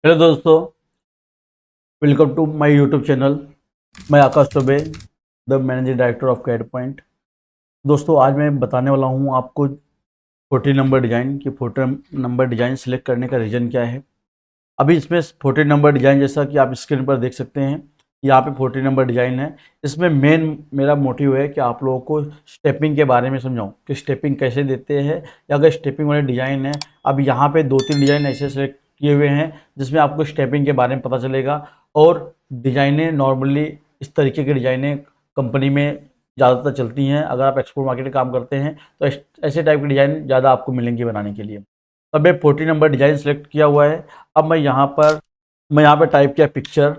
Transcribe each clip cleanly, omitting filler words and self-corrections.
Hello दोस्तों, welcome to my YouTube channel. मैं Akash Chaubey, the managing director of CAD point. दोस्तों, आज मैं बताने वाला हूं आपको 40 नंबर डिज़ाइन की 40 नंबर डिज़ाइन सेलेक्ट करने का रीज़न क्या है। अभी इसमें 40 नंबर डिज़ाइन, जैसा कि आप स्क्रीन पर देख सकते हैं, यहाँ पे 40 नंबर डिज़ाइन है। इसमें मेन मेरा मोटिव है कि आप लोगों को स्टेपिंग के बारे में समझाऊं कि स्टेपिंग कैसे देते हैं, या अगर स्टेपिंग वाले डिज़ाइन है। अब यहाँ पे 2-3 डिज़ाइन ऐसे सेलेक्ट किए हुए हैं जिसमें आपको स्टेपिंग के बारे में पता चलेगा। और डिज़ाइनें नॉर्मली इस तरीके की डिज़ाइनें कंपनी में ज़्यादातर चलती हैं। अगर आप एक्सपोर्ट मार्केट में काम करते हैं तो ऐसे टाइप की डिज़ाइन ज़्यादा आपको मिलेंगी बनाने के लिए। अब मैं 40 नंबर डिज़ाइन सेलेक्ट किया हुआ है। अब मैं यहाँ पर टाइप किया पिक्चर।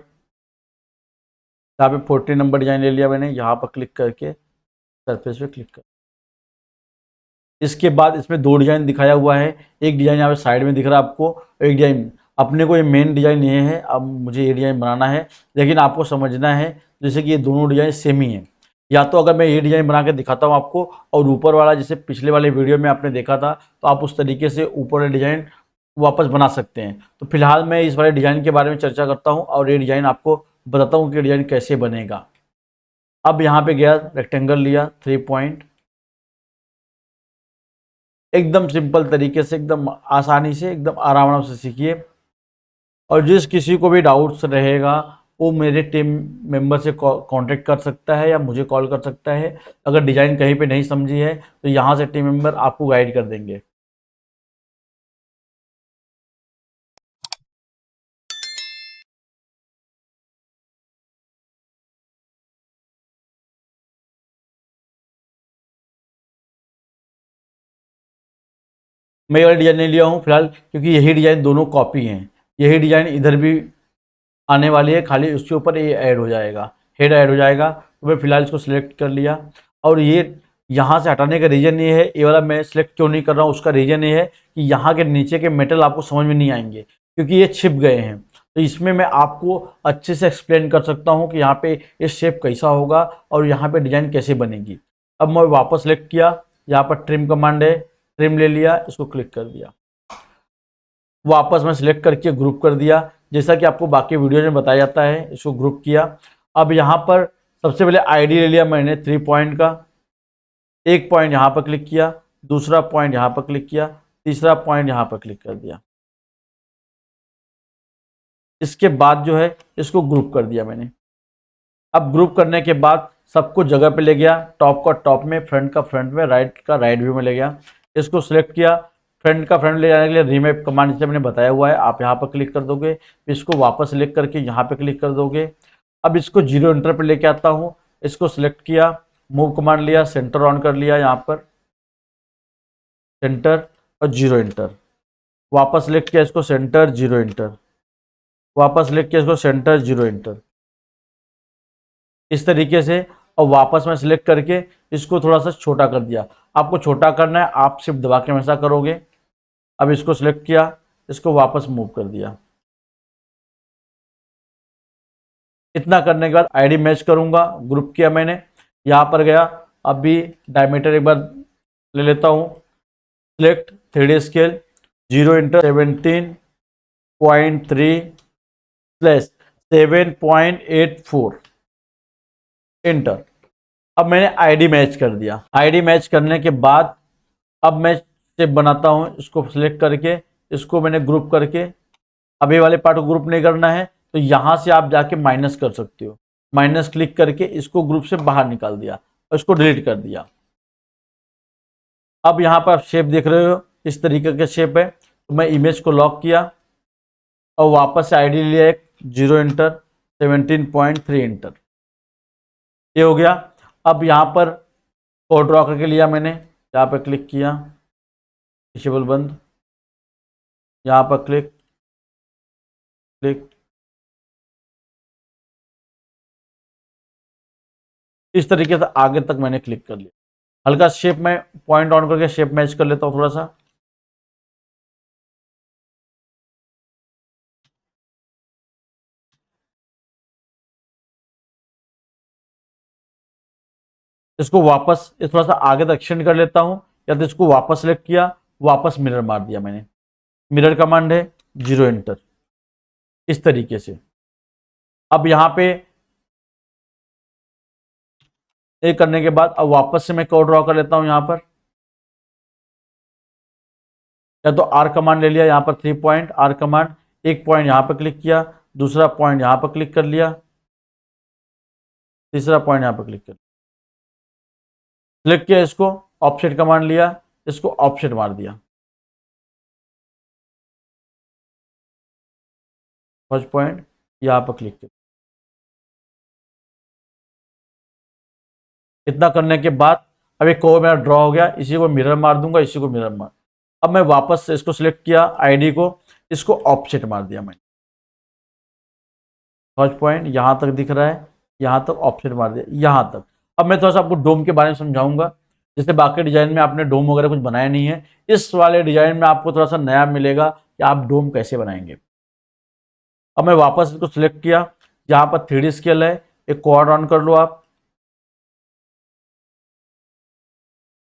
यहाँ पे 40 नंबर डिज़ाइन ले लिया मैंने। यहाँ पर क्लिक करके सरफेस पे क्लिक कर, इसके बाद इसमें 2 डिज़ाइन दिखाया हुआ है। एक डिज़ाइन यहाँ पे साइड में दिख रहा है आपको, एक डिज़ाइन अपने को, ये मेन डिज़ाइन ये है। अब मुझे ये डिज़ाइन बनाना है, लेकिन आपको समझना है जैसे कि ये दोनों डिज़ाइन सेम ही हैं। या तो अगर मैं ये डिज़ाइन बना के दिखाता हूँ आपको, और ऊपर वाला जैसे पिछले वाले वीडियो में आपने देखा था, तो आप उस तरीके से ऊपर वाला डिज़ाइन वापस बना सकते हैं। तो फिलहाल मैं इस वाले डिज़ाइन के बारे में चर्चा करता हूँ और ये डिज़ाइन आपको बताता हूँ कि डिज़ाइन कैसे बनेगा। अब यहाँ पे गया, रेक्टेंगल लिया, 3 पॉइंट, एकदम सिंपल तरीके से, एकदम आसानी से, एकदम आराम से सीखिए। और जिस किसी को भी डाउट्स रहेगा वो मेरे टीम मेंबर से कांटेक्ट कर सकता है या मुझे कॉल कर सकता है। अगर डिज़ाइन कहीं पे नहीं समझी है तो यहाँ से टीम मेंबर आपको गाइड कर देंगे। मैं ये वाला डिज़ाइन नहीं लिया हूँ फिलहाल, क्योंकि यही डिज़ाइन दोनों कॉपी हैं। यही डिज़ाइन इधर भी आने वाली है, खाली उसके ऊपर ये ऐड हो जाएगा, हेड ऐड हो जाएगा। तो मैं फिलहाल इसको सिलेक्ट कर लिया। और ये यहाँ से हटाने का रीज़न ये है, ये वाला मैं सिलेक्ट क्यों नहीं कर रहा हूँ, उसका रीज़न ये है कि यहाँ के नीचे के मेटल आपको समझ में नहीं आएंगे, क्योंकि ये छिप गए हैं। तो इसमें मैं आपको अच्छे से एक्सप्लेन कर सकता हूँ कि यहाँ पे ये शेप कैसा होगा और यहाँ पे डिज़ाइन कैसे बनेगी। अब मैं वापस सेलेक्ट किया, यहाँ पर ट्रिम कमांड है, ट्रिम ले लिया, इसको क्लिक कर दिया। वापस मैं सिलेक्ट करके ग्रुप कर दिया, जैसा कि आपको बाकी वीडियो में बताया जाता है। इसको ग्रुप किया। अब यहाँ पर सबसे पहले आईडी ले लिया मैंने 3 पॉइंट का। एक पॉइंट यहाँ पर क्लिक किया, दूसरा पॉइंट यहाँ पर क्लिक किया, तीसरा पॉइंट यहाँ पर क्लिक कर दिया। इसके बाद जो है इसको ग्रुप कर दिया मैंने। अब ग्रुप करने के बाद सबको जगह पे ले गया, टॉप का टॉप में, फ्रंट का फ्रंट में, राइट का राइट व्यू में ले गया। इसको सिलेक्ट किया। फ्रंट का फ्रंट ले जाने के लिए रीमैप कमांड जैसे मैंने बताया हुआ है, आप यहाँ पर क्लिक कर दोगे। इसको वापस सिलेक्ट करके यहाँ पे क्लिक कर दोगे। अब इसको 0 इंटर पर लेके आता हूँ। इसको सिलेक्ट किया, मूव कमांड लिया, सेंटर ऑन कर लिया, यहाँ पर सेंटर और 0 इंटर। वापस सिलेक्ट किया, इसको सेंटर, 0 इंटर। वापस सिलेक्ट किया, इसको सेंटर, 0 इंटर, इस तरीके से। और वापस मैं सिलेक्ट करके इसको थोड़ा सा छोटा कर दिया। आपको छोटा करना है, आप सिर्फ दबा के हमेशा करोगे। अब इसको सिलेक्ट किया, इसको वापस मूव कर दिया। इतना करने के बाद आईडी मैच करूंगा, ग्रुप किया मैंने, यहाँ पर गया। अभी डायमीटर एक बार ले लेता हूँ, select 3D scale, 0 inter, 17.3/7.84 inter. अब मैंने आईडी मैच कर दिया। आईडी मैच करने के बाद अब मैं स्टेप बनाता हूँ। इसको सिलेक्ट करके इसको मैंने ग्रुप करके, अभी वाले पार्ट को ग्रुप नहीं करना है तो यहाँ से आप जाके माइनस कर सकते हो। माइनस क्लिक करके इसको ग्रुप से बाहर निकाल दिया और इसको डिलीट कर दिया। अब यहाँ पर आप शेप देख रहे हो, इस तरीके का शेप है। तो मैं इमेज को लॉक किया और वापस से आईडी लिया, एक 0 इंटर, 17.3 इंटर, ये हो गया। अब यहाँ पर कोड ड्रॉ करके लिया मैंने, यहाँ पर क्लिक किया, डिसेबल बंद, यहाँ पर क्लिक क्लिक, इस तरीके से आगे तक मैंने क्लिक कर लिया। हल्का शेप में पॉइंट ऑन करके शेप मैच कर लेता हूँ थोड़ा सा। इसको वापस थोड़ा सा आगे तक एक्सटेंड कर लेता हूँ, या तो इसको वापस सेलेक्ट किया, वापस मिरर मार दिया मैंने। मिरर कमांड है, 0 इंटर। इस तरीके से। अब यहाँ पे ये करने के बाद अब वापस से मैं कोड ड्रॉ कर लेता हूं यहाँ पर, या तो आर कमांड ले लिया यहाँ पर 3 पॉइंट आर कमांड, एक पॉइंट यहाँ पर क्लिक किया, दूसरा पॉइंट यहाँ पर क्लिक कर लिया, तीसरा पॉइंट यहाँ पर क्लिक कर सिलेक्ट किया, इसको ऑफसेट कमांड लिया, इसको ऑफसेट मार दिया, फर्स्ट पॉइंट यहाँ पर क्लिक किया। इतना करने के बाद अब एक कोड मेरा ड्रॉ हो गया, इसी को मिरर मार दूंगा, इसी को मिरर मार। अब मैं वापस से इसको सिलेक्ट किया आईडी को, इसको ऑफसेट मार दिया मैंने, फर्स्ट पॉइंट यहां तक दिख रहा है, यहां तक ऑफसेट मार दिया, यहां तक। अब मैं थोड़ा सा आपको डोम के बारे में समझाऊंगा, जैसे बाकी डिजाइन में आपने डोम वगैरह कुछ बनाया नहीं है, इस वाले डिजाइन में आपको थोड़ा सा नया मिलेगा कि आप डोम कैसे बनाएंगे। अब मैं वापस इसको सिलेक्ट किया, जहां पर 3D स्केल है, एक क्वाड ऑन कर लो आप,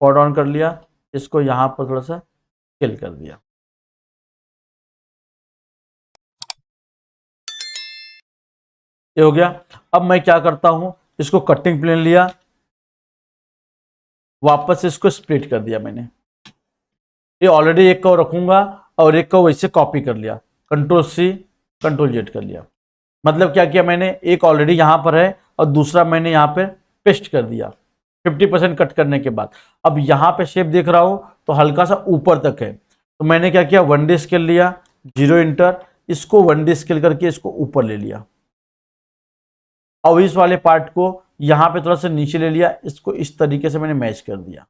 क्वाड ऑन कर लिया, इसको यहां पर थोड़ा सा स्केल कर दिया। ये हो गया। अब मैं क्या करता हूं, इसको कटिंग प्लेन लिया, वापस इसको स्प्लिट कर दिया मैंने, ये ऑलरेडी एक को रखूंगा और एक को वैसे कॉपी कर लिया, कंट्रोल सी कंट्रोल जेड कर लिया। मतलब क्या किया मैंने, एक ऑलरेडी यहां पर है और दूसरा मैंने यहां पर पेस्ट कर दिया 50% कट करने के बाद। अब यहां पे शेप देख रहा हो तो हल्का सा ऊपर तक है, तो मैंने क्या किया 1D स्केल लिया, 0 इंटर, इसको 1D स्केल करके इसको ऊपर ले लिया। अब इस वाले पार्ट को यहां पे थोड़ा सा नीचे ले लिया, इसको इस तरीके से मैंने मैच कर दिया।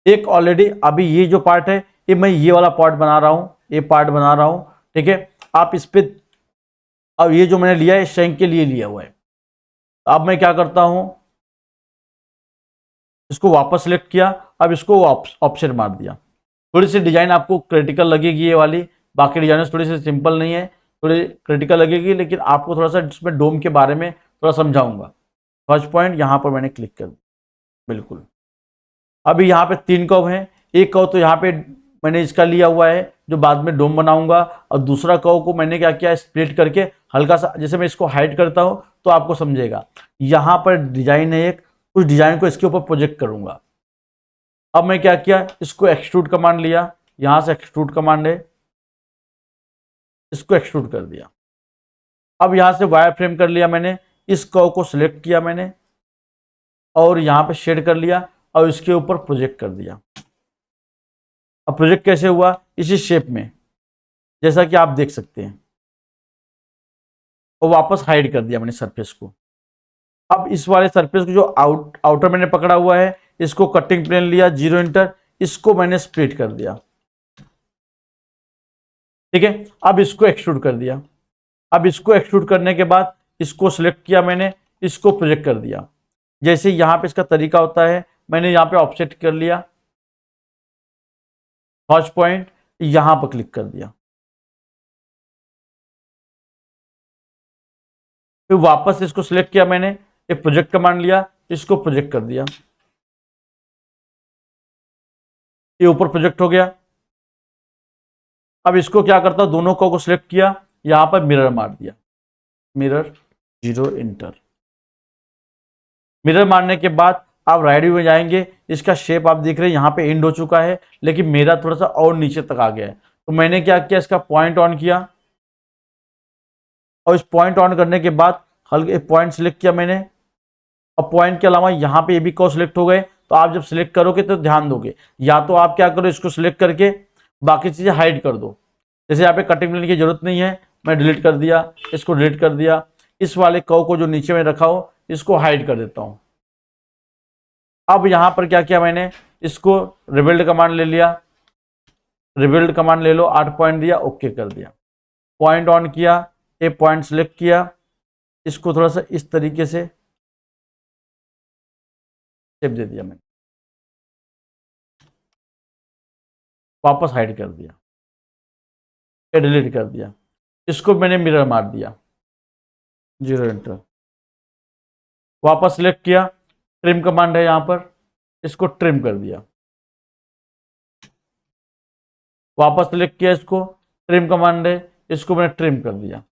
एक ऑलरेडी अभी ये जो पार्ट है, ये मैं ये वाला पार्ट बना रहा हूं, ये पार्ट बना रहा हूं, ठीक है। आप इस पे, अब ये जो मैंने लिया है शैंक के लिए लिया हुआ है। अब मैं क्या करता हूं, इसको वापस सेलेक्ट किया, अब इसको ऑप्शन मार दिया। थोड़ी सी डिजाइन आपको क्रिटिकल लगेगी ये वाली, बाकी डिजाइन थोड़ी सी सिंपल नहीं है, थोड़ी क्रिटिकल लगेगी, लेकिन आपको थोड़ा सा इसमें डोम के बारे में थोड़ा समझाऊंगा। फर्स्ट पॉइंट यहां पर मैंने क्लिक कर दिया, बिल्कुल। अभी यहाँ पे 3 कर्व हैं, एक कर्व तो यहाँ पे मैंने इसका लिया हुआ है जो बाद में डोम बनाऊंगा, और दूसरा कर्व को मैंने क्या किया स्प्लिट करके हल्का सा, जैसे मैं इसको हाइड करता हूं तो आपको समझेगा। यहाँ पर डिजाइन है एक, उस डिजाइन को इसके ऊपर प्रोजेक्ट करूंगा। अब मैं क्या किया, इसको एक्सट्रूड कमांड लिया, यहां से एक्सट्रूड कमांड है, इसको एक्सट्रूड कर दिया। अब यहां से वायर फ्रेम कर लिया मैंने, इस कर्व को सिलेक्ट किया मैंने और यहां पे शेड कर लिया और इसके ऊपर प्रोजेक्ट कर दिया। अब प्रोजेक्ट कैसे हुआ, इसी शेप में, जैसा कि आप देख सकते हैं, और वापस हाइड कर दिया मैंने सरफेस को। अब इस वाले सरफेस को जो आउटर मैंने पकड़ा हुआ है, इसको कटिंग प्लेन लिया, 0 इंटर, इसको मैंने स्प्लिट कर दिया, ठीक है। अब इसको एक्सट्रूड कर दिया। अब इसको एक्सट्रूड करने के बाद इसको सिलेक्ट किया मैंने, इसको प्रोजेक्ट कर दिया। जैसे यहां पे इसका तरीका होता है, मैंने यहां पे ऑफसेट कर लिया, फर्स्ट पॉइंट यहां पर क्लिक कर दिया, फिर वापस इसको सिलेक्ट किया मैंने, एक प्रोजेक्ट कमांड लिया, इसको प्रोजेक्ट कर दिया, ये ऊपर प्रोजेक्ट हो गया। अब इसको क्या करता हूं, दोनों को सिलेक्ट किया, यहां पर मिरर मार दिया, मिरर 0 इंटर। मिरर मारने के बाद आप राइट व्यू में जाएंगे, इसका शेप आप देख रहे हैं यहाँ पे एंड हो चुका है, लेकिन मेरा थोड़ा सा और नीचे तक आ गया है। तो मैंने क्या किया, इसका पॉइंट ऑन किया और इस पॉइंट ऑन करने के बाद हल्के पॉइंट सिलेक्ट किया मैंने, और पॉइंट के अलावा यहाँ पे ये भी को सिलेक्ट हो गए। तो आप जब सिलेक्ट करोगे तो ध्यान दोगे, या तो आप क्या करो, इसको सिलेक्ट करके बाकी चीजें हाइड कर दो। जैसे यहाँ पे कटिंग प्लेन की जरूरत नहीं है, मैं डिलीट कर दिया, इसको डिलीट कर दिया। इस वाले कव को जो नीचे में रखा हो, इसको हाइड कर देता हूं। अब यहां पर क्या किया मैंने, इसको रिबिल्ड कमांड ले लिया, रिबिल्ड कमांड ले लो, 8 पॉइंट दिया, ओके कर दिया, पॉइंट ऑन किया, एक पॉइंट सिलेक्ट किया, इसको थोड़ा सा इस तरीके से शेप दे दिया मैंने, वापस हाइड कर दिया, डिलीट कर दिया। इसको मैंने मिरर मार दिया, 0 इंटर, वापस सिलेक्ट किया, ट्रिम कमांड है यहां पर, इसको ट्रिम कर दिया, वापस सिलेक्ट किया, इसको ट्रिम कमांड है, इसको मैंने ट्रिम कर दिया।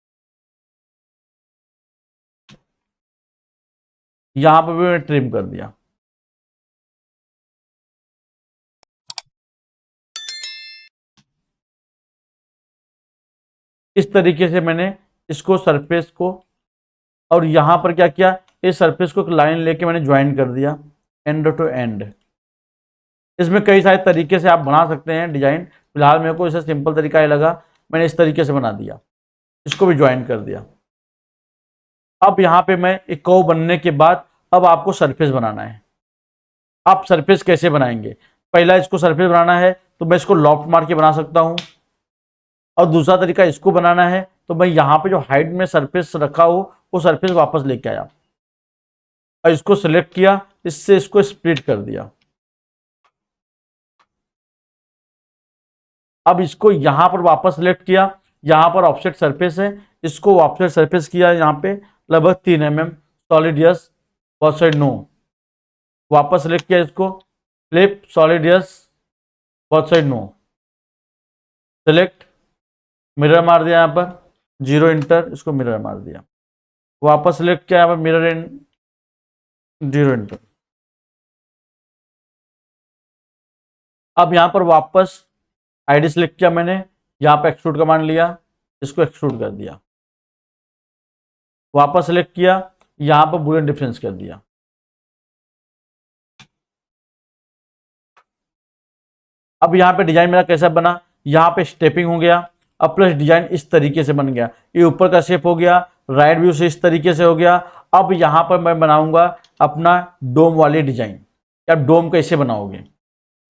यहां पर भी मैंने ट्रिम कर दिया। इस तरीके से मैंने इसको सरफेस को, और यहां पर क्या किया, इस सरफेस को एक लाइन लेके मैंने ज्वाइन कर दिया एंड टू एंड। इसमें कई सारे तरीके से आप बना सकते हैं डिजाइन, फिलहाल मेरे को इसे सिंपल तरीका ही लगा, मैंने इस तरीके से बना दिया, इसको भी ज्वाइन कर दिया। अब यहां पे मैं एक कर्व बनने के बाद अब आपको सरफेस बनाना है। आप सरफेस कैसे बनाएंगे, पहला इसको सरफेस बनाना है तो मैं इसको लॉफ्ट मार के बना सकता हूं, और दूसरा तरीका इसको बनाना है तो मैं यहां पे जो हाइट में सरफेस रखा हो वो सरफेस वापस लेके आया और इसको सिलेक्ट किया, इससे इसको स्प्लिट कर दिया। अब इसको यहां पर वापस सिलेक्ट किया, यहां पर ऑफसेट सरफेस है, इसको ऑफसेट सरफेस किया यहां पे लगभग 3 mm, solid yes, both side no. वापस सिलेक्ट किया इसको, flip, solid yes, both side no, select, mirror मार दिया यहां पर, जीरो इंटर, इसको मिरर मार दिया। वापस सिलेक्ट किया यहां पर मिरर इन, जीरो इंटर। अब यहां पर वापस आईडी सिलेक्ट किया मैंने, यहां पर एक्सट्रूड कमांड लिया, इसको एक्सट्रूड कर दिया। वापस सिलेक्ट किया, यहां पर बुलियन डिफरेंस कर दिया। अब यहां पे डिजाइन मेरा कैसा बना, यहां पे स्टेपिंग हो गया, अब प्लस डिजाइन इस तरीके से बन गया, ये ऊपर का शेप हो गया, राइट व्यू से इस तरीके से हो गया। अब यहां पर मैं बनाऊंगा अपना डोम वाली डिजाइन। या डोम कैसे बनाओगे,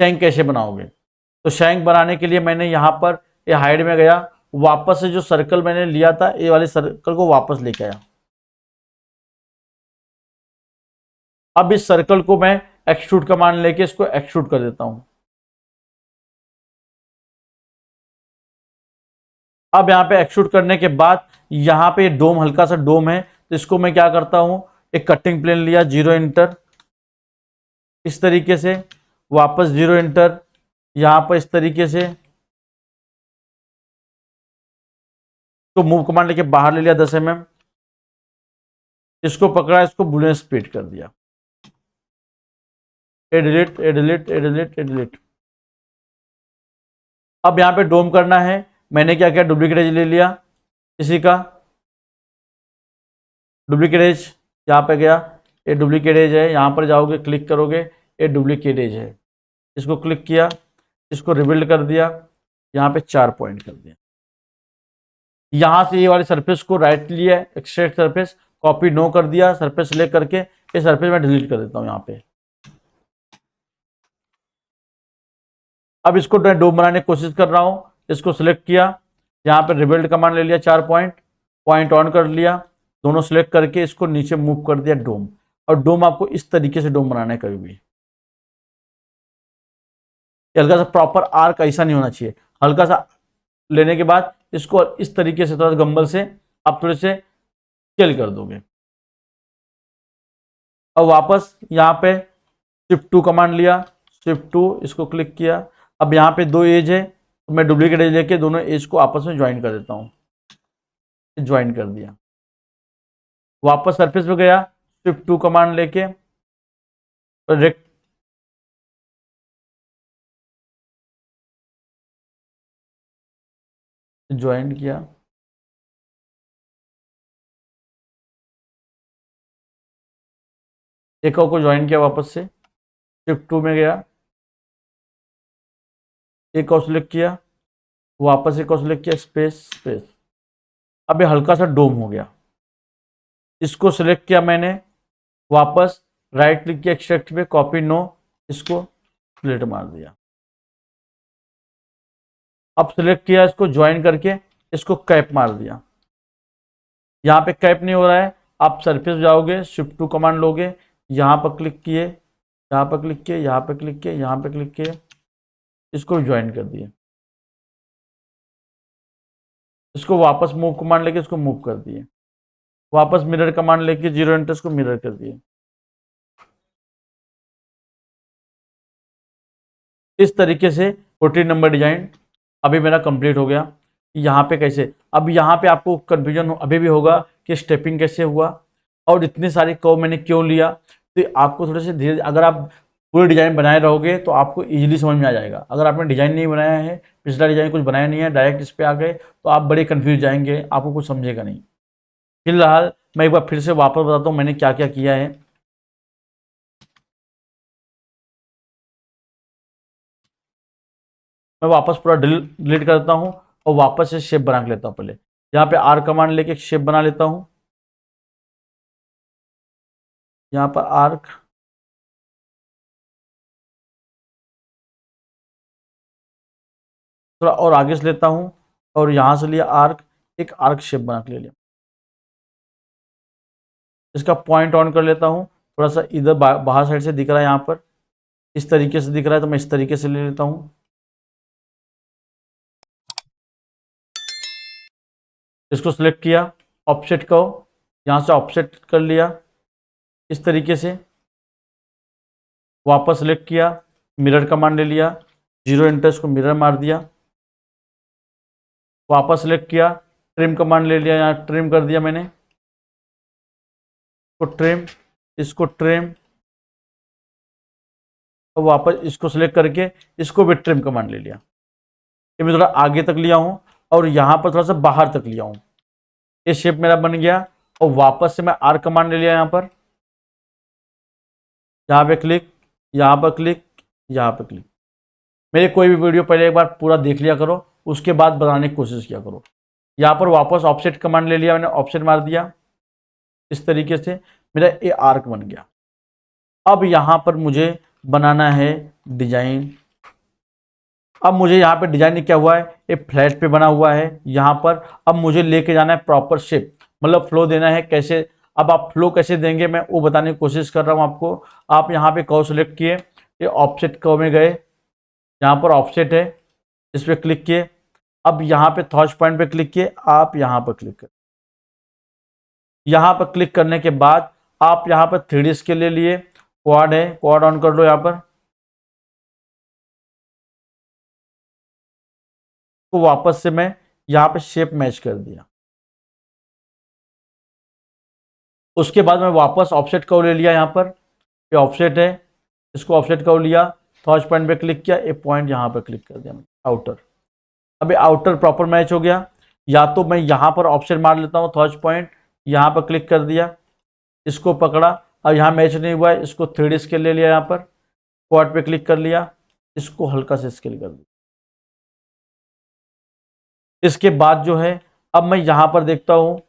शैंक कैसे बनाओगे, तो शैंक बनाने के लिए मैंने यहां पर ये हाइड में गया, वापस से जो सर्कल मैंने लिया था ये वाले सर्कल को वापस लेके आया। अब इस सर्कल को मैं एक्सट्रूड कमांड लेके इसको एक्सट्रूड कर देता हूं। अब यहां पे एक्सट्रूड करने के बाद यहां पे डोम, हल्का सा डोम है, तो इसको मैं क्या करता हूं, एक कटिंग प्लेन लिया, जीरो इंटर, इस तरीके से, वापस जीरो इंटर, यहां पर इस तरीके से, तो मूव कमांड लेके बाहर ले लिया 10 mm, इसको पकड़ा, इसको बुलियन स्प्लिट कर दिया, एडिट एडिट एडिट एडिट। अब यहां पे डोम करना है, मैंने क्या किया, डुप्लीकेट एज ले लिया इसी का, डुप्लीकेट एज यहाँ पे गया, ये डुप्लीकेट एज है, यहाँ पर जाओगे क्लिक करोगे, ये डुप्लीकेट एज है, इसको क्लिक किया, इसको रिबिल्ड कर दिया, यहाँ पे 4 पॉइंट कर दिया। यहाँ से ये वाले सरफेस को राइट लिया, एक्सट्रैक्ट सरफेस, कॉपी नो कर दिया, सरफेस ले करके ये सरफेस मैं डिलीट कर देता हूँ यहाँ पे। अब इसको मैं डोम बनाने की कोशिश कर रहा हूँ, इसको सिलेक्ट किया, यहाँ पे रिबिल्ड कमांड ले लिया, 4 पॉइंट, पॉइंट ऑन कर लिया, दोनों सिलेक्ट करके इसको नीचे मूव कर दिया डोम। और डोम आपको इस तरीके से डोम बनाना है कभी भी, हल्का सा प्रॉपर आर्क ऐसा नहीं होना चाहिए, हल्का सा लेने के बाद इसको इस तरीके से थोड़ा गंबल से आप थोड़े से स्केल कर दोगे। अब वापस यहाँ पे शिफ्ट 2 कमांड लिया, शिफ्ट 2, इसको क्लिक किया, अब यहाँ पे 2 एज है तो मैं डुप्लीकेट एज लेके दोनों एज को आपस में ज्वाइन कर देता हूँ, ज्वाइन कर दिया। वापस सरफेस पे गया, शिफ्ट 2 कमांड लेके रेक्ट, ज्वाइन किया, एक को ज्वाइन किया, वापस से शिफ्ट 2 में गया, एक और सिलेक्ट किया, वापस एक और सिलेक्ट किया, स्पेस स्पेस। अब ये हल्का सा डोम हो गया, इसको सिलेक्ट किया मैंने, वापस राइट क्लिक किया, एक्सट्रैक्ट पे, कॉपी नो, इसको स्प्लिट मार दिया। अब सिलेक्ट किया, इसको ज्वाइन करके इसको कैप मार दिया। यहाँ पे कैप नहीं हो रहा है, आप सरफेस जाओगे, शिफ्ट 2 कमांड लोगे, यहाँ पर क्लिक किए, यहाँ पर क्लिक किए, यहाँ पर क्लिक किए, यहाँ पर क्लिक किए, इसको ज्वाइन कर दिए, इसको वापस मूव कमांड लेके इसको मूव कर दिए, वापस मिरर कमांड लेके जीरो एंटर इसको मिरर कर दिए। इस तरीके से 14 नंबर डिजाइन अभी मेरा कंप्लीट हो गया। यहाँ पे कैसे, अब यहाँ पे आपको कन्फ्यूजन अभी भी होगा कि स्टेपिंग कैसे हुआ और इतनी सारी कर्व मैंने क्यों लिया। तो आपको थोड़े से धीरे, अगर आप पूरी डिज़ाइन बनाए रहोगे तो आपको इजीली समझ में आ जाएगा। अगर आपने डिज़ाइन नहीं बनाया है, पिछला डिज़ाइन कुछ बनाया नहीं है, डायरेक्ट इस पर आ गए तो आप बड़े कन्फ्यूज जाएंगे, आपको कुछ समझेगा नहीं। फिलहाल मैं एक बार फिर से वापस बताता हूँ मैंने क्या क्या किया है। मैं वापस पूरा डिलीट करता हूँ और वापस से शेप बना के लेता हूँ। पहले यहाँ पे आर कमांड लेके एक शेप बना लेता हूँ। यहाँ पर आर्क, थोड़ा और आगे से लेता हूँ और यहाँ से लिया आर्क, एक आर्क शेप बना के ले लिया। इसका पॉइंट ऑन कर लेता हूँ, थोड़ा सा इधर बाहर साइड से दिख रहा है, यहाँ पर इस तरीके से दिख रहा है तो मैं इस तरीके से ले लेता हूँ। इसको सिलेक्ट किया, ऑफसेट को यहाँ से ऑफसेट कर लिया इस तरीके से। वापस सिलेक्ट किया, मिरर कमांड ले लिया, जीरो इंटरेस्ट को मिरर मार दिया। वापस सिलेक्ट किया, ट्रिम कमांड ले लिया, यहाँ ट्रिम कर दिया मैंने, इसको ट्रिम, इसको ट्रिम, और वापस इसको सिलेक्ट करके इसको भी ट्रिम कमांड ले लिया। ये मैं थोड़ा आगे तक लिया हूँ और यहाँ पर थोड़ा सा बाहर तक लिया हूँ। ये शेप मेरा बन गया और वापस से मैं आर कमांड ले लिया, यहाँ पर, यहाँ पे क्लिक, यहाँ पर क्लिक, यहाँ पर क्लिक। मेरे कोई भी वीडियो पहले एक बार पूरा देख लिया करो, उसके बाद बनाने की कोशिश किया करो। यहाँ पर वापस ऑफसेट कमांड ले लिया मैंने, ऑफसेट मार दिया इस तरीके से, मेरा ये आर्क बन गया। अब यहाँ पर मुझे बनाना है डिजाइन। अब मुझे यहाँ पे डिजाइन क्या हुआ है, ये फ्लैट पे बना हुआ है यहाँ पर। अब मुझे लेके जाना है प्रॉपर शेप, मतलब फ्लो देना है कैसे। अब आप फ्लो कैसे देंगे मैं वो बताने की कोशिश कर रहा हूँ आपको। आप यहाँ पे कर्व सेलेक्ट किए, ये ऑफसेट कर्व में गए, यहाँ पर ऑफसेट है, इस पर क्लिक किए। अब यहाँ पे थॉच पॉइंट पे क्लिक किए, आप यहाँ पर क्लिक कर, यहाँ पर क्लिक करने के बाद आप यहाँ पर 3D स्केल ले लिए, क्वाड है, क्वाड ऑन कर लो। यहाँ पर तो वापस से मैं यहाँ पे शेप मैच कर दिया। उसके बाद मैं वापस ऑफसेट कर्व ले लिया, यहाँ पर ये ऑफसेट है, इसको ऑफसेट कर्व लिया, थॉच पॉइंट पे क्लिक किया, एक पॉइंट यहाँ पर क्लिक कर दिया आउटर। अब ये आउटर प्रॉपर मैच हो गया। या तो मैं यहाँ पर ऑफसेट मार लेता हूँ, थॉच पॉइंट यहाँ पर क्लिक कर दिया, इसको पकड़ा, अब यहाँ मैच नहीं हुआ है, इसको 3D स्केल ले लिया, यहाँ पर क्वाड पे क्लिक कर लिया, इसको हल्का से स्केल कर दिया। इसके बाद जो है अब मैं यहाँ पर देखता हूँ,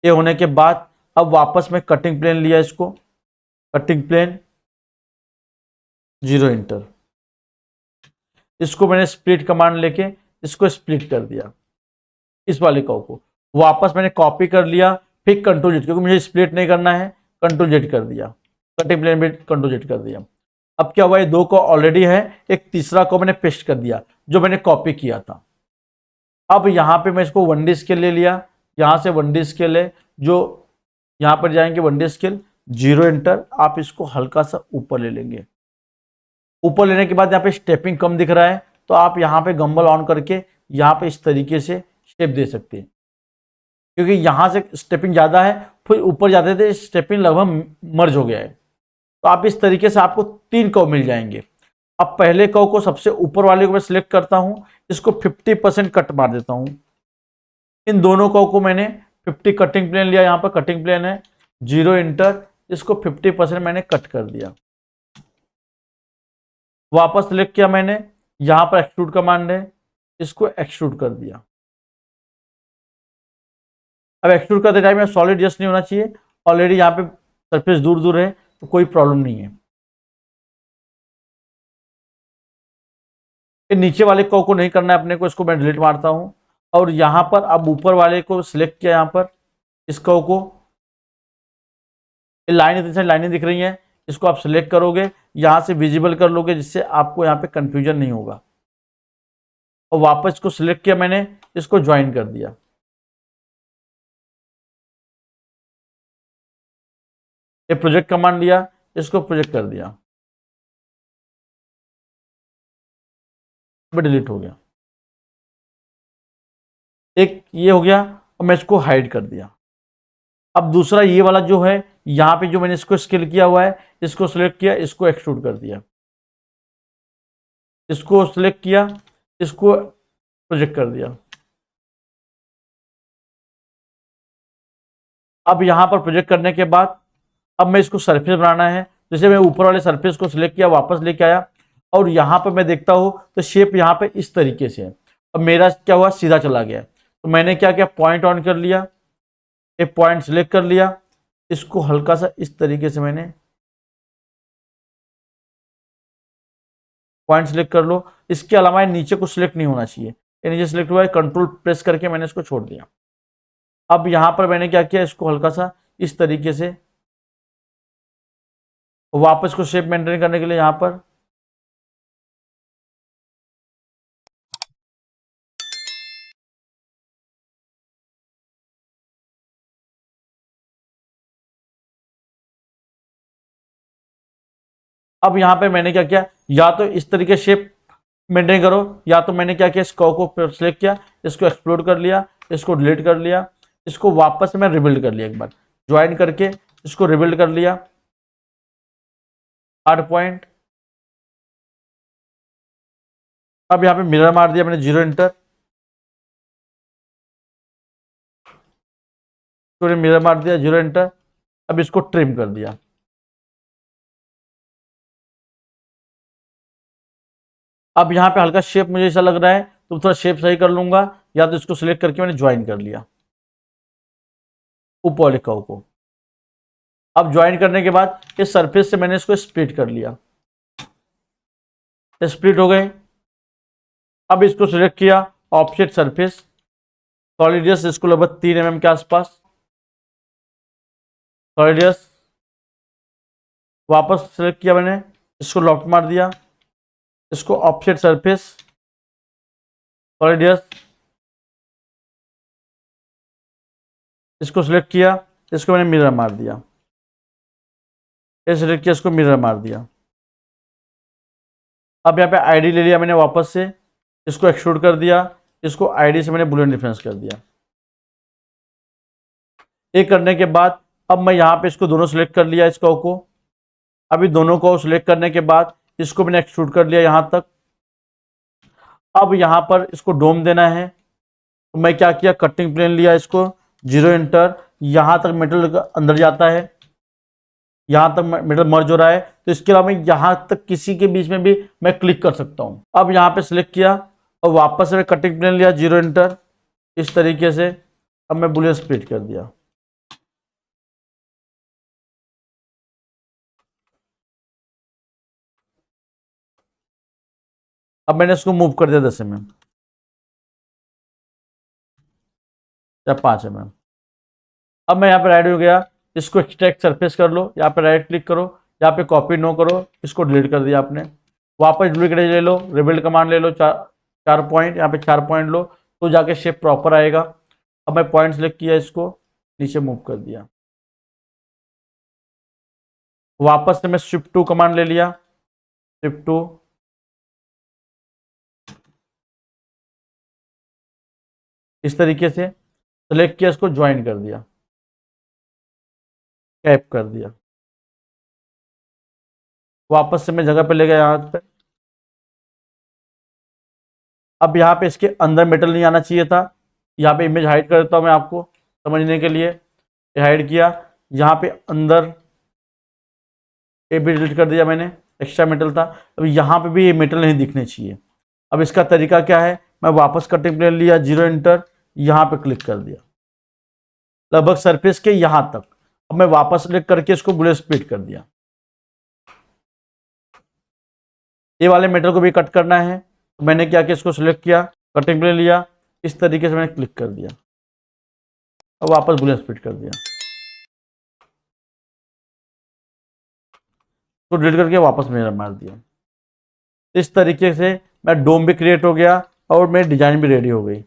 ये होने के बाद अब वापस मैं कटिंग प्लेन लिया, इसको कटिंग प्लेन, जीरो इंटर, इसको मैंने स्प्लिट कमांड लेके इसको स्प्लिट कर दिया, इस वाले कर्व को वापस मैंने कॉपी कर लिया, फिर कंट्रोल जेड, क्योंकि मुझे स्प्लिट नहीं करना है, कंट्रोल जेड कर दिया, कटिंग प्लेन भी कंट्रोल जेड कर दिया। अब क्या हुआ, ये दो को ऑलरेडी है, एक तीसरा को मैंने पेस्ट कर दिया जो मैंने कॉपी किया था। अब यहाँ पे मैं इसको 1D स्केल ले लिया, यहाँ से 1D स्केल है, जो यहाँ पर जाएंगे 1D स्केल, जीरो इंटर, आप इसको हल्का सा ऊपर ले लेंगे। ऊपर लेने के बाद यहाँ पे स्टेपिंग कम दिख रहा है तो आप यहाँ पे गंबल ऑन करके यहाँ पे इस तरीके से स्टेप दे सकते हैं, क्योंकि यहाँ से स्टेपिंग ज़्यादा है, फिर ऊपर जाते थे स्टेपिंग लगभग मर्ज हो गया है। तो आप इस तरीके से आपको 3 कर्व मिल जाएंगे। अब पहले कर्व को, सबसे ऊपर वाले को मैं सिलेक्ट करता हूँ, इसको 50% कट मार देता हूँ। इन दोनों कर्व को मैंने 50 कटिंग प्लेन लिया, यहाँ पर कटिंग प्लेन है, जीरो इंटर, इसको 50% मैंने कट कर दिया। वापस सिलेक्ट किया मैंने, यहाँ पर एक्सट्रूड कमांड है, इसको एक्सट्रूड कर दिया। अब एक्सट्रूड करते टाइम में सॉलिड जस्ट नहीं होना चाहिए, ऑलरेडी यहाँ पे सरफेस दूर दूर है तो कोई प्रॉब्लम नहीं है। नीचे वाले कर्व को नहीं करना है अपने को, इसको मैं डिलीट मारता हूँ। और यहाँ पर अब ऊपर वाले को सिलेक्ट किया, यहाँ पर इस कर्व को, लाइन इतनी सारी लाइनें दिख रही हैं, इसको आप सिलेक्ट करोगे, यहाँ से विजिबल कर लोगे, जिससे आपको यहाँ पे कंफ्यूजन नहीं होगा। और वापस इसको सिलेक्ट किया मैंने, इसको ज्वाइन कर दिया, ये प्रोजेक्ट कमांड लिया, इसको प्रोजेक्ट कर दिया, डिलीट हो गया। एक ये हो गया और मैं इसको हाइड कर दिया। अब दूसरा ये वाला जो है, यहाँ पे जो मैंने इसको स्केल किया हुआ है, इसको सिलेक्ट किया, इसको एक्सट्रूड कर दिया, इसको सिलेक्ट किया, इसको प्रोजेक्ट कर दिया। अब यहाँ पर प्रोजेक्ट करने के बाद अब मैं इसको सरफेस बनाना है। जैसे मैं ऊपर वाले सरफेस को सिलेक्ट किया, वापस लेके आया और यहाँ पर मैं देखता हूँ तो शेप यहाँ पे इस तरीके से है। अब मेरा क्या हुआ, सीधा चला गया। तो मैंने क्या किया, पॉइंट ऑन कर लिया, एक पॉइंट सिलेक्ट कर लिया, इसको हल्का सा इस तरीके से मैंने पॉइंट सिलेक्ट कर लो। इसके अलावा नीचे को सिलेक्ट नहीं होना चाहिए, ये नीचे सिलेक्ट हुआ है, कंट्रोल प्रेस करके मैंने इसको छोड़ दिया। अब यहाँ पर मैंने क्या किया, इसको हल्का सा इस तरीके से वापस को शेप मेंटेन करने के लिए यहाँ पर अब यहाँ पे मैंने क्या किया, या तो इस तरीके शेप मेंटेन करो, या तो मैंने क्या किया, स्कॉ को सिलेक्ट किया, इसको एक्सप्लोर कर लिया, इसको डिलीट कर लिया, इसको वापस मैं रिबिल्ड कर लिया, एक बार ज्वाइन करके इसको रिबिल्ड कर लिया। 8 पॉइंट। अब यहाँ पे मिरर मार दिया मैंने, 0 एंटर, मिरर मार दिया, 0 एंटर। अब इसको ट्रिम कर दिया। अब यहाँ पे हल्का शेप मुझे ऐसा लग रहा है तो थोड़ा शेप सही कर लूंगा, या तो इसको सिलेक्ट करके मैंने ज्वाइन कर लिया ऊपर वाले कर्व को। अब ज्वाइन करने के बाद इस सरफेस से मैंने इसको स्प्लिट कर लिया, स्प्लिट हो गए। अब इसको सिलेक्ट किया, ऑफसेट सरफेस, सॉलिडियस इसको लगभग 3 mm के आसपास, सॉलिडियस वापस सिलेक्ट किया मैंने, इसको लॉफ्ट मार दिया, इसको ऑफसेट सरफेस, सॉलिडियस, इसको सिलेक्ट किया, इसको मैंने मिरर मार दिया, ये सिलेक्ट किया, इसको मिरर मार दिया। अब यहाँ पे आईडी ले लिया मैंने वापस से, इसको एक्सट्रूड कर दिया, इसको आईडी से मैंने बुलियन डिफरेंस कर दिया। ये करने के बाद अब मैं यहाँ पे इसको दोनों सिलेक्ट कर लिया, इसको को अभी दोनों को सिलेक्ट करने के बाद इसको मैंने एक्सट्रूड कर लिया यहाँ तक। अब यहाँ पर इसको डोम देना है, तो मैं क्या किया, कटिंग प्लेन लिया, इसको 0 एंटर, यहाँ तक मेटल अंदर जाता है, यहाँ तक मेटल मर्ज हो रहा है, तो इसके अलावा मैं यहाँ तक किसी के बीच में भी मैं क्लिक कर सकता हूँ। अब यहाँ पे सिलेक्ट किया और वापस से मैं कटिंग प्लेन लिया, 0 एंटर, इस तरीके से। अब मैं बुलियन स्प्लिट कर दिया। अब मैंने इसको मूव कर दिया 10 mm या 5 mm। अब मैं यहाँ पे राइट हो गया, इसको एक्सट्रैक्ट सरफेस कर लो, यहाँ पे राइट क्लिक करो, यहाँ पे कॉपी नो करो, इसको डिलीट कर दिया आपने। वापस डुप्लीकेट ले लो, रिबिल्ड कमांड ले लो, 4 पॉइंट, यहाँ पे 4 पॉइंट लो तो जाके शेप प्रॉपर आएगा। अब मैं पॉइंट सेलेक्ट किया, इसको नीचे मूव कर दिया, वापस से मैं शिफ्ट 2 कमांड ले लिया, शिफ्ट 2, इस तरीके से सेलेक्ट किया, इसको ज्वाइन कर दिया, कैप कर दिया, वापस से मैं जगह पे ले गया यहाँ पे। अब यहाँ पे इसके अंदर मेटल नहीं आना चाहिए था, यहाँ पे इमेज हाइड कर देता हूँ मैं आपको समझने के लिए, हाइड किया, यहाँ पे अंदर ये भी डिलीट कर दिया मैंने, एक्स्ट्रा मेटल था। अब यहाँ पे भी ये मेटल नहीं दिखने चाहिए। अब इसका तरीका क्या है, मैं वापस कटिंग प्लेन लिया, 0 एंटर, यहाँ पे क्लिक कर दिया लगभग सरफेस के यहाँ तक। अब मैं वापस क्लिक करके इसको बुलेट स्प्लिट कर दिया। ये वाले मेटल को भी कट करना है, तो मैंने क्या किया, इसको सिलेक्ट किया, कटिंग प्लेन लिया, इस तरीके से मैंने क्लिक कर दिया, अब वापस बुलेट स्प्लिट कर दिया, तो डिलीट करके वापस मेरा मार दिया। इस तरीके से मैं डोम भी क्रिएट हो गया और मेरी डिजाइन भी रेडी हो गई।